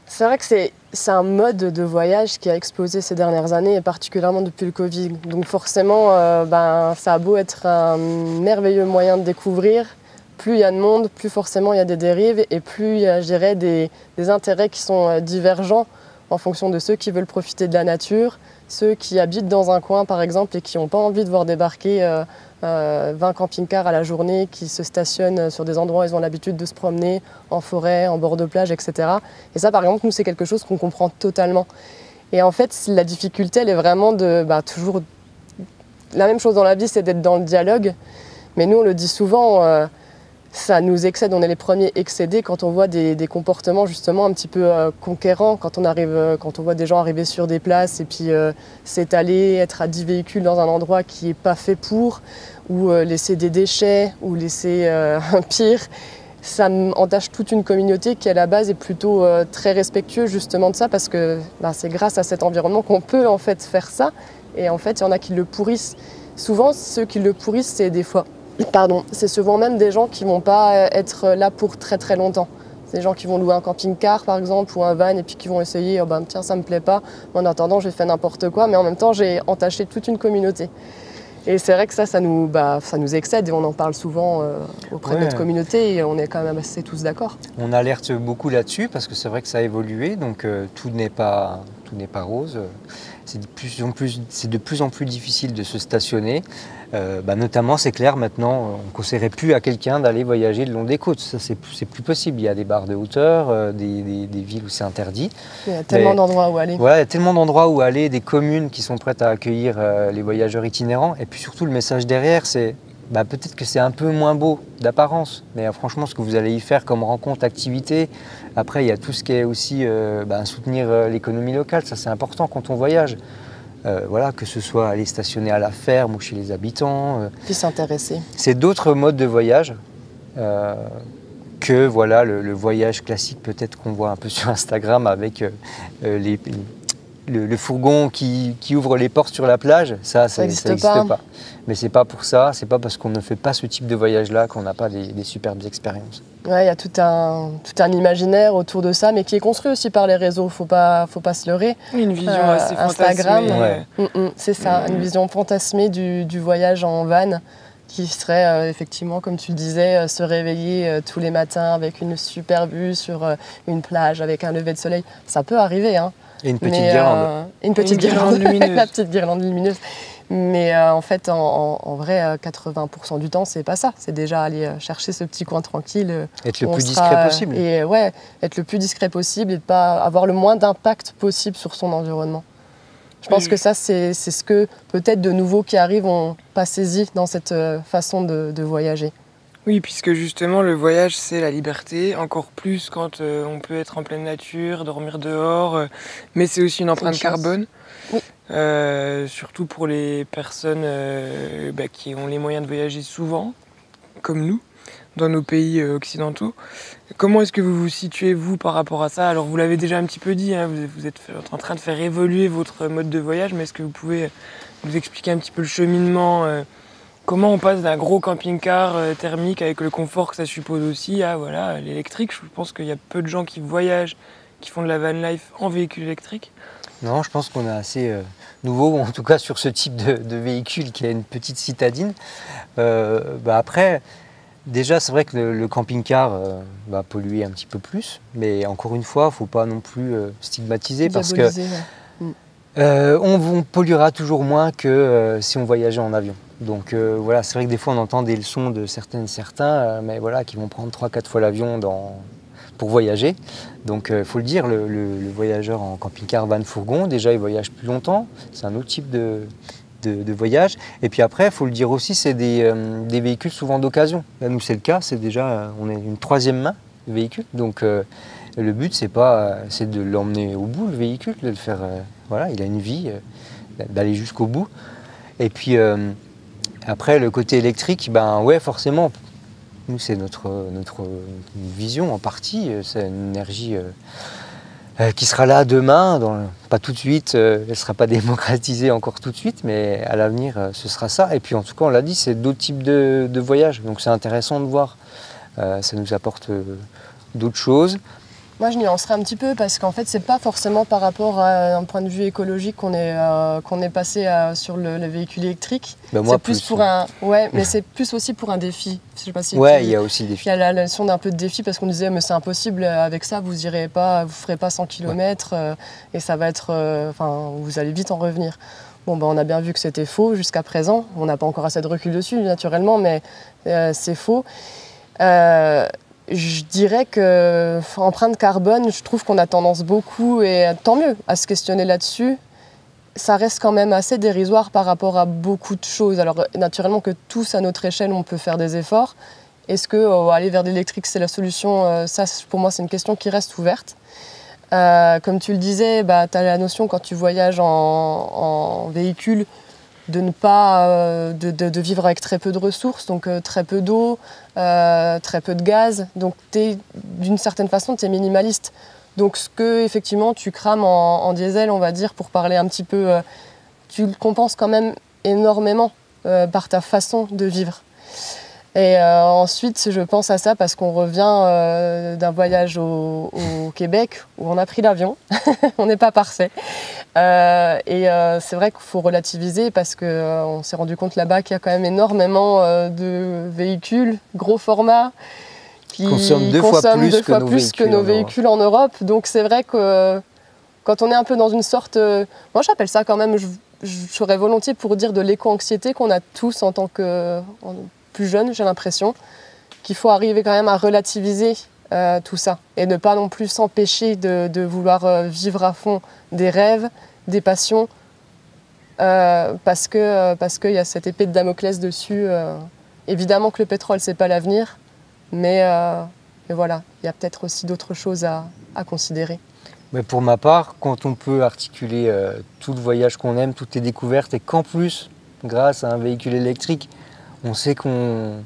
C'est vrai que c'est un mode de voyage qui a explosé ces dernières années, et particulièrement depuis le Covid. Donc forcément, ça a beau être un merveilleux moyen de découvrir, plus il y a de monde, plus forcément il y a des dérives et plus il y a, je dirais, des intérêts qui sont divergents en fonction de ceux qui veulent profiter de la nature, ceux qui habitent dans un coin par exemple et qui n'ont pas envie de voir débarquer 20 camping-cars à la journée qui se stationnent sur des endroits où ils ont l'habitude de se promener, en forêt, en bord de plage, etc. Et ça par exemple, nous c'est quelque chose qu'on comprend totalement. Et en fait, la difficulté, elle est vraiment de toujours... La même chose dans la vie, c'est d'être dans le dialogue. Mais nous, on le dit souvent... ça nous excède, on est les premiers excédés quand on voit des comportements justement un petit peu conquérants, quand on voit des gens arriver sur des places et puis s'étaler, être à 10 véhicules dans un endroit qui n'est pas fait pour, ou laisser des déchets, ou laisser pire. Ça entache toute une communauté qui à la base est plutôt très respectueuse justement de ça parce que c'est grâce à cet environnement qu'on peut en fait faire ça. Et en fait, il y en a qui le pourrissent. Souvent, ceux qui le pourrissent, c'est souvent même des gens qui ne vont pas être là pour très très longtemps. C'est des gens qui vont louer un camping-car par exemple ou un van et puis qui vont essayer, tiens ça me plaît pas, en attendant j'ai fait n'importe quoi, mais en même temps j'ai entaché toute une communauté. Et c'est vrai que ça nous excède et on en parle souvent auprès de notre communauté et on est quand même assez tous d'accord. On alerte beaucoup là-dessus parce que c'est vrai que ça a évolué, donc tout n'est pas rose. c'est de plus en plus difficile de se stationner. Notamment, c'est clair, maintenant, on ne conseillerait plus à quelqu'un d'aller voyager le long des côtes. Ça, c'est plus possible. Il y a des barres de hauteur, des villes où c'est interdit. Il y a tellement d'endroits où aller. Voilà, il y a tellement d'endroits où aller, des communes qui sont prêtes à accueillir les voyageurs itinérants. Et puis surtout, le message derrière, c'est peut-être que c'est un peu moins beau d'apparence, mais franchement, ce que vous allez y faire comme rencontre, activité, après, il y a tout ce qui est aussi soutenir l'économie locale. Ça, c'est important quand on voyage. Voilà, que ce soit aller stationner à la ferme ou chez les habitants. Puis s'intéresser. C'est d'autres modes de voyage que voilà, le voyage classique peut-être qu'on voit un peu sur Instagram avec le fourgon qui ouvre les portes sur la plage. Ça n'existe pas. Mais c'est pas pour ça, c'est pas parce qu'on ne fait pas ce type de voyage-là qu'on n'a pas des superbes expériences. Ouais, il y a tout un imaginaire autour de ça, mais qui est construit aussi par les réseaux, faut pas se leurrer. Une vision assez Instagram, fantasmée. C'est ça, une vision fantasmée du voyage en van, qui serait effectivement, comme tu le disais, se réveiller tous les matins avec une super vue sur une plage, avec un lever de soleil. Ça peut arriver, hein. Et une petite guirlande. Une petite guirlande lumineuse. La petite guirlande lumineuse. Mais en fait, en vrai, 80% du temps, c'est pas ça. C'est déjà aller chercher ce petit coin tranquille. Être le plus discret possible. Et ouais, être le plus discret possible et de pas avoir le moins d'impact possible sur son environnement. Je pense que ça, c'est ce que peut-être de nouveaux qui arrivent n'ont pas saisi dans cette façon de voyager. Oui, puisque justement le voyage c'est la liberté, encore plus quand on peut être en pleine nature, dormir dehors, mais c'est aussi une empreinte carbone, oui. Surtout pour les personnes qui ont les moyens de voyager souvent, comme nous, dans nos pays occidentaux. Comment est-ce que vous vous situez, vous, par rapport à ça? Alors vous l'avez déjà un petit peu dit, hein, vous êtes en train de faire évoluer votre mode de voyage, mais est-ce que vous pouvez nous expliquer un petit peu le cheminement comment on passe d'un gros camping-car thermique avec le confort que ça suppose aussi à l'électrique? Je pense qu'il y a peu de gens qui voyagent, qui font de la van life en véhicule électrique. Non, je pense qu'on est assez nouveau, en tout cas sur ce type de véhicule qui a une petite citadine. Après, déjà c'est vrai que le camping-car va polluer un petit peu plus, mais encore une fois, il ne faut pas non plus stigmatiser parce que on polluera toujours moins que si on voyageait en avion. Donc voilà, c'est vrai que des fois on entend des leçons de certains, mais voilà, qui vont prendre 3-4 fois l'avion pour voyager. Donc il faut le dire, le voyageur en camping-car, van, fourgon, déjà il voyage plus longtemps, c'est un autre type de voyage. Et puis après, il faut le dire aussi, c'est des véhicules souvent d'occasion. Là, nous c'est le cas, c'est déjà, on est une troisième main de véhicule. Donc le but c'est de l'emmener au bout, le véhicule, de le faire, voilà, il a une vie, d'aller jusqu'au bout. Et puis après, le côté électrique, ouais, forcément, nous, c'est notre vision en partie. C'est une énergie qui sera là demain, pas tout de suite, elle ne sera pas démocratisée encore tout de suite, mais à l'avenir, ce sera ça. Et puis, en tout cas, on l'a dit, c'est d'autres types de voyages. Donc, c'est intéressant de voir. Ça nous apporte d'autres choses. Moi, je nuancerais un petit peu parce qu'en fait, c'est pas forcément par rapport à un point de vue écologique qu'on est passé sur le véhicule électrique. Moi, c'est plus pour mais c'est plus aussi pour un défi. Je sais pas si il y a aussi le défi. Il y a la notion d'un peu de défi parce qu'on disait mais c'est impossible avec ça, vous ferez pas 100 km et ça va être, vous allez vite en revenir. Bon, on a bien vu que c'était faux jusqu'à présent. On n'a pas encore assez de recul dessus, naturellement, mais c'est faux. Je dirais que empreinte carbone, je trouve qu'on a tendance beaucoup, et tant mieux, à se questionner là-dessus. Ça reste quand même assez dérisoire par rapport à beaucoup de choses. Alors naturellement que tous à notre échelle, on peut faire des efforts. Est-ce que aller vers l'électrique, c'est la solution? Ça, pour moi, c'est une question qui reste ouverte. Comme tu le disais, tu as la notion quand tu voyages en véhicule de ne pas de vivre avec très peu de ressources, donc très peu d'eau, très peu de gaz. Donc d'une certaine façon, tu es minimaliste. Donc ce que effectivement tu crames en diesel, on va dire, pour parler un petit peu, tu le compenses quand même énormément par ta façon de vivre. Et ensuite, je pense à ça parce qu'on revient d'un voyage au Québec où on a pris l'avion. On n'est pas parfait. C'est vrai qu'il faut relativiser parce qu'on s'est rendu compte là-bas qu'il y a quand même énormément de véhicules, gros format, qui consomment deux fois plus que nos véhicules en Europe. Donc c'est vrai que quand on est un peu dans une sorte, moi j'appelle ça quand même, je serais volontiers pour dire de l'éco-anxiété qu'on a tous en tant que plus jeunes, j'ai l'impression, qu'il faut arriver quand même à relativiser tout ça et ne pas non plus s'empêcher de vouloir vivre à fond des rêves, des passions, parce qu'il y a cette épée de Damoclès dessus. Évidemment que le pétrole, c'est pas l'avenir, mais voilà, il y a peut-être aussi d'autres choses à considérer. Mais pour ma part, quand on peut articuler tout le voyage qu'on aime, toutes les découvertes, et qu'en plus, grâce à un véhicule électrique, on sait qu'on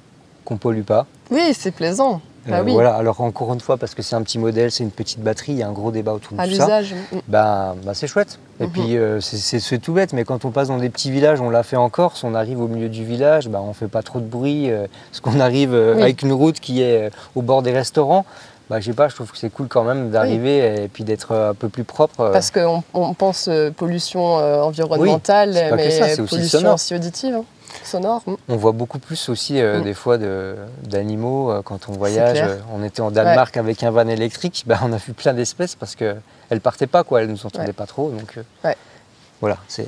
pollue pas. Oui, c'est plaisant. Bah oui. Voilà, alors encore une fois, parce que c'est un petit modèle, c'est une petite batterie, il y a un gros débat autour de tout ça. À l'usage. Bah, c'est chouette. Et puis c'est tout bête, mais quand on passe dans des petits villages, on l'a fait en Corse, on arrive au milieu du village, bah, on fait pas trop de bruit, parce qu'on arrive avec une route qui est au bord des restaurants. Bah, je sais pas, je trouve que c'est cool quand même d'arriver et puis d'être un peu plus propre. Parce qu'on pense pollution environnementale, mais pollution aussi auditive. Hein. Sonore. On voit beaucoup plus aussi des fois d'animaux quand on voyage. On était en Danemark avec un van électrique, bah, on a vu plein d'espèces parce qu'elles ne partaient pas, elles ne nous entendaient pas trop. Donc voilà, c'est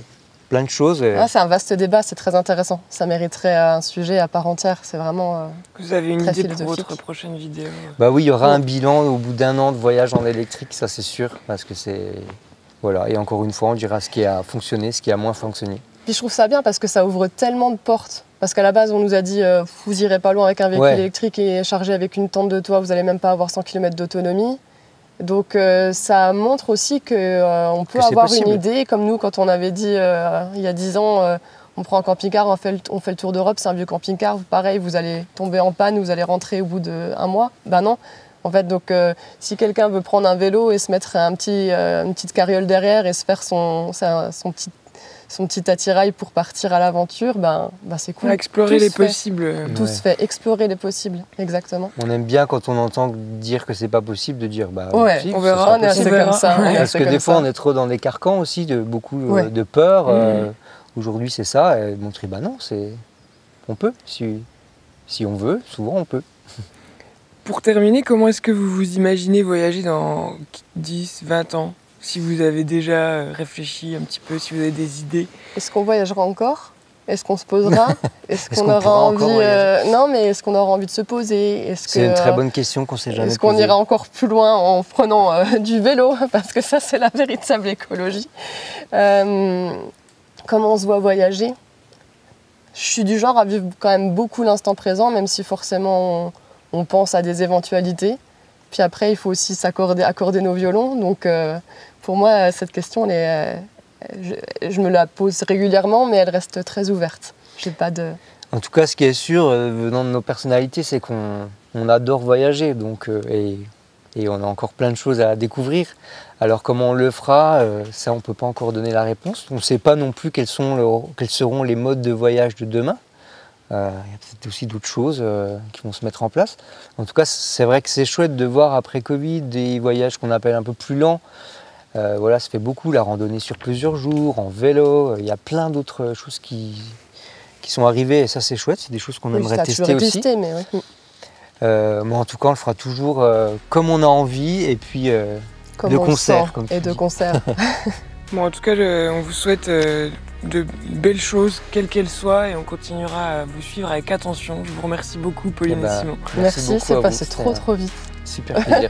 plein de choses. C'est un vaste débat, c'est très intéressant. Ça mériterait un sujet à part entière. C'est vraiment Vous avez une idée pour votre prochaine vidéo? Bah oui, il y aura un bilan au bout d'1 an de voyage en électrique, ça c'est sûr, parce que c'est... Voilà, et encore une fois, on dira ce qui a fonctionné, ce qui a moins fonctionné. Puis je trouve ça bien parce que ça ouvre tellement de portes. Parce qu'à la base, on nous a dit vous irez pas loin avec un véhicule électrique et chargé avec une tente de toit, vous n'allez même pas avoir 100 km d'autonomie. Donc ça montre aussi qu'on peut avoir une idée, comme nous quand on avait dit il y a 10 ans, on prend un camping-car, on fait le tour d'Europe, c'est un vieux camping-car, pareil, vous allez tomber en panne, vous allez rentrer au bout d'1 mois. Ben non. En fait, donc, si quelqu'un veut prendre un vélo et se mettre une petite carriole derrière et se faire son petit attirail pour partir à l'aventure, c'est cool. Explorer les possibles. Tout se fait, explorer les possibles, exactement. On aime bien quand on entend dire que c'est pas possible, de dire on verra, on est assez comme ça. Parce que des fois on est trop dans des carcans aussi, de beaucoup de peur. Aujourd'hui c'est ça, et montrer non, on peut, si on veut, souvent on peut. Pour terminer, comment est-ce que vous vous imaginez voyager dans 10, 20 ans? Si vous avez déjà réfléchi un petit peu, si vous avez des idées. Est-ce qu'on voyagera encore? Est-ce qu'on se posera? Est-ce qu'on aura envie Non, mais est-ce qu'on aura envie de se poser? C'est une très bonne question qu'on s'est jamais posée. Est-ce qu'on ira encore plus loin en prenant du vélo? Parce que ça, c'est la véritable écologie. Comment on se voit voyager? Je suis du genre à vivre quand même beaucoup l'instant présent, même si forcément on pense à des éventualités. Puis après, il faut aussi accorder nos violons. Donc pour moi, cette question, je me la pose régulièrement, mais elle reste très ouverte. J'ai pas de... En tout cas, ce qui est sûr, venant de nos personnalités, c'est qu'on adore voyager. Donc, et on a encore plein de choses à découvrir. Alors comment on le fera, ça on ne peut pas encore donner la réponse. On ne sait pas non plus quels seront les modes de voyage de demain. Il y a peut-être aussi d'autres choses qui vont se mettre en place. En tout cas, c'est vrai que c'est chouette de voir après Covid des voyages qu'on appelle un peu plus lents. Voilà, ça fait beaucoup, la randonnée sur plusieurs jours, en vélo. Il y a plein d'autres choses qui sont arrivées et ça c'est chouette. C'est des choses qu'on aimerait tester aussi. Mais en tout cas, on le fera toujours comme on a envie et puis de concert. De concert. Bon, en tout cas, on vous souhaite de belles choses, quelles qu'elles soient, et on continuera à vous suivre avec attention. Je vous remercie beaucoup, Pauline et Simon. Merci, c'est passé trop vite. Super plaisir.